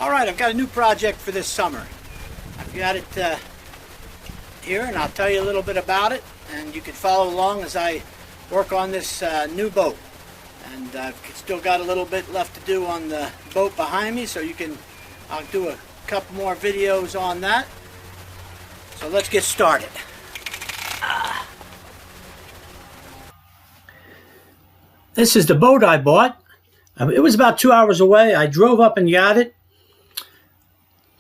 Alright, I've got a new project for this summer. I've got it here, and I'll tell you a little bit about it, and you can follow along as I work on this new boat. And I've still got a little bit left to do on the boat behind me, so I'll do a couple more videos on that. So let's get started. This is the boat I bought. It was about 2 hours away. I drove up and got it.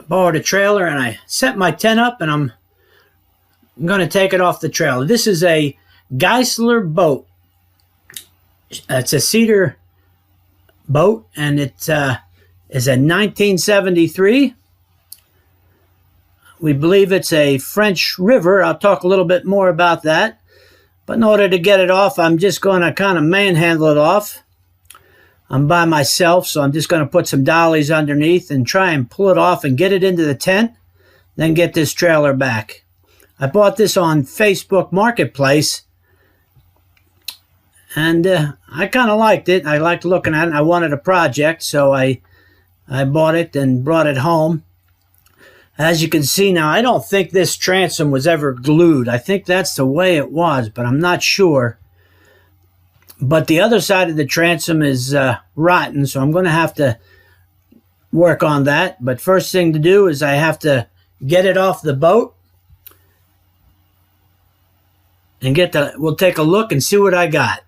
Borrowed a trailer, and I set my tent up, and I'm going to take it off the trailer. This is a Giesler boat. It's a cedar boat, and it is a 1973. We believe it's a French river. I'll talk a little bit more about that. But in order to get it off, I'm just going to kind of manhandle it off. I'm by myself, so I'm just going to put some dollies underneath and try and pull it off and get it into the tent, then get this trailer back. I bought this on Facebook Marketplace, and I kind of liked it. I liked looking at it. I wanted a project, so I bought it and brought it home. As you can see now, I don't think this transom was ever glued. I think that's the way it was, but I'm not sure. But the other side of the transom is rotten, so I'm going to have to work on that. But first thing to do is I have to get it off the boat and we'll take a look and see what I got.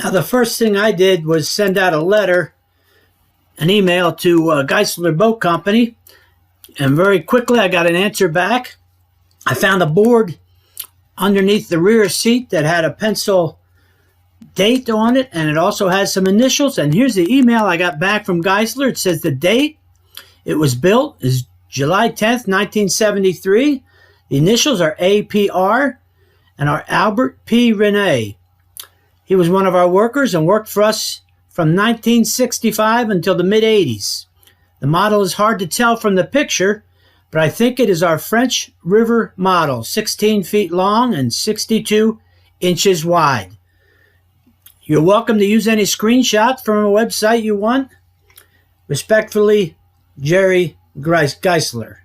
Now, the first thing I did was send out a letter, an email to Giesler Boat Company, and very quickly I got an answer back. I found a board underneath the rear seat that had a pencil date on it, and it also has some initials. And here's the email I got back from Giesler. It says the date it was built is July 10th, 1973. The initials are APR and are Albert P. Rene. He was one of our workers and worked for us from 1965 until the mid-80s. The model is hard to tell from the picture, but I think it is our French River model, 16 feet long and 62 inches wide. You're welcome to use any screenshots from a website you want. Respectfully, Jerry Giesler.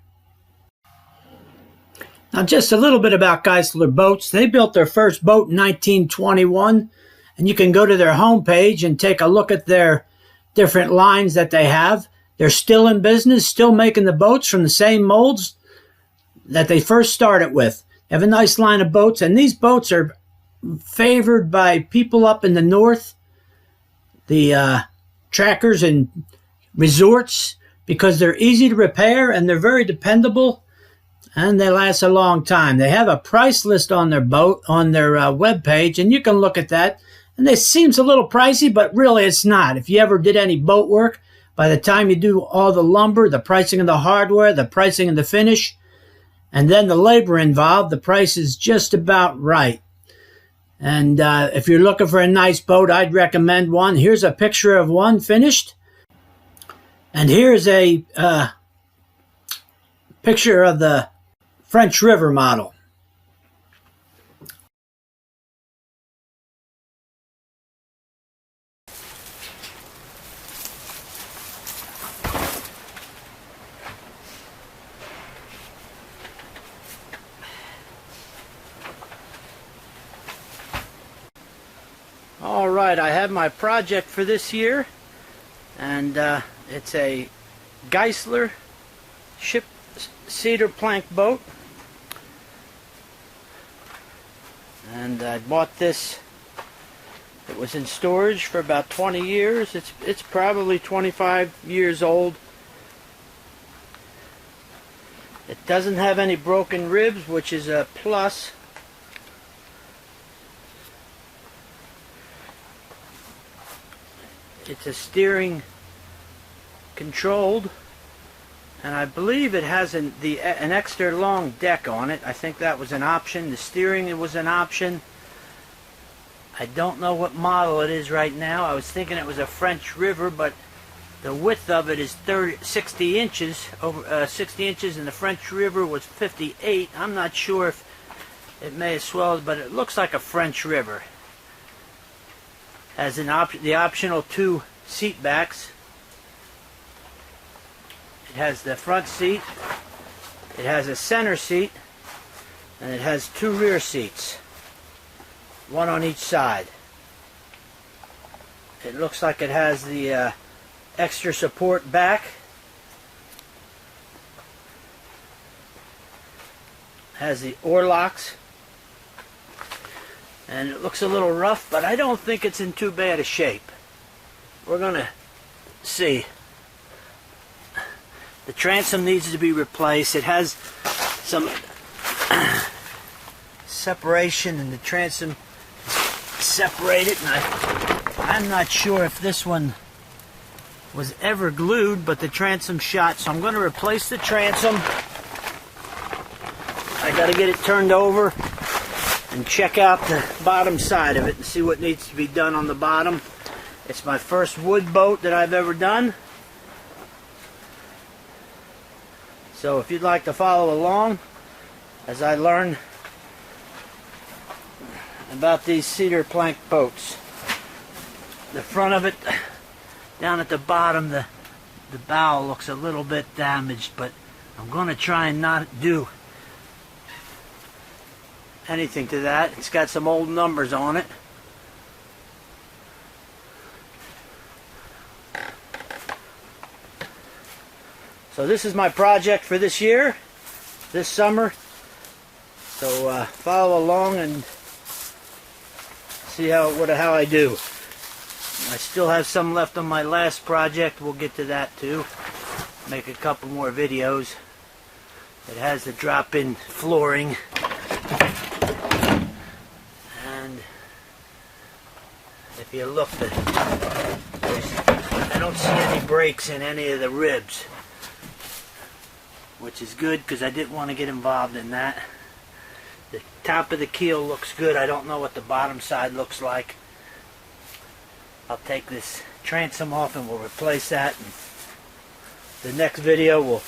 Now, just a little bit about Giesler boats. They built their first boat in 1921. And you can go to their homepage and take a look at their different lines that they have. They're still in business, still making the boats from the same molds that they first started with. They have a nice line of boats, and these boats are favored by people up in the north, the trackers and resorts, because they're easy to repair and they're very dependable, and they last a long time. They have a price list on their boat, on their webpage, and you can look at that. And this seems a little pricey, but really it's not. If you ever did any boat work, by the time you do all the lumber, the pricing of the hardware, the pricing of the finish, and then the labor involved, the price is just about right. And if you're looking for a nice boat, I'd recommend one. Here's a picture of one finished. And here's a picture of the French River model. Alright, I have my project for this year, and it's a Giesler Cedar plank boat, and I bought this. It was in storage for about 20 years. It's probably 25 years old. It doesn't have any broken ribs, which is a plus. It's a steering controlled, and I believe it has an extra long deck on it. I think that was an option. The steering was an option. I don't know what model it is right now. I was thinking it was a French River, but the width of it is 60 inches, over 60 inches, and the French River was 58. I'm not sure if it may have swelled, but it looks like a French River. Has the optional 2 seat backs. It has the front seat, it has a center seat, and it has 2 rear seats, 1 on each side. It looks like it has the extra support back. Has the oar locks. And it looks a little rough, but I don't think it's in too bad a shape. We're going to see. The transom needs to be replaced. It has some separation, and the transom is separated, and I'm not sure if this one was ever glued, but the transom shot, so I'm going to replace the transom. I got to get it turned over and check out the bottom side of it and see what needs to be done on the bottom. It's my first wood boat that I've ever done. So if you'd like to follow along as I learn about these cedar plank boats. The front of it, down at the bottom, the bow looks a little bit damaged, but I'm going to try and not do anything to that. It's got some old numbers on it. So this is my project for this year, this summer. So follow along and see how I do. I still have some left on my last project. We'll get to that too. Make a couple more videos. It has the drop-in flooring. And if you look, I don't see any breaks in any of the ribs, which is good because I didn't want to get involved in that. The top of the keel looks good. I don't know what the bottom side looks like. I'll take this transom off and we'll replace that. And the next video we'll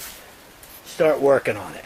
start working on it.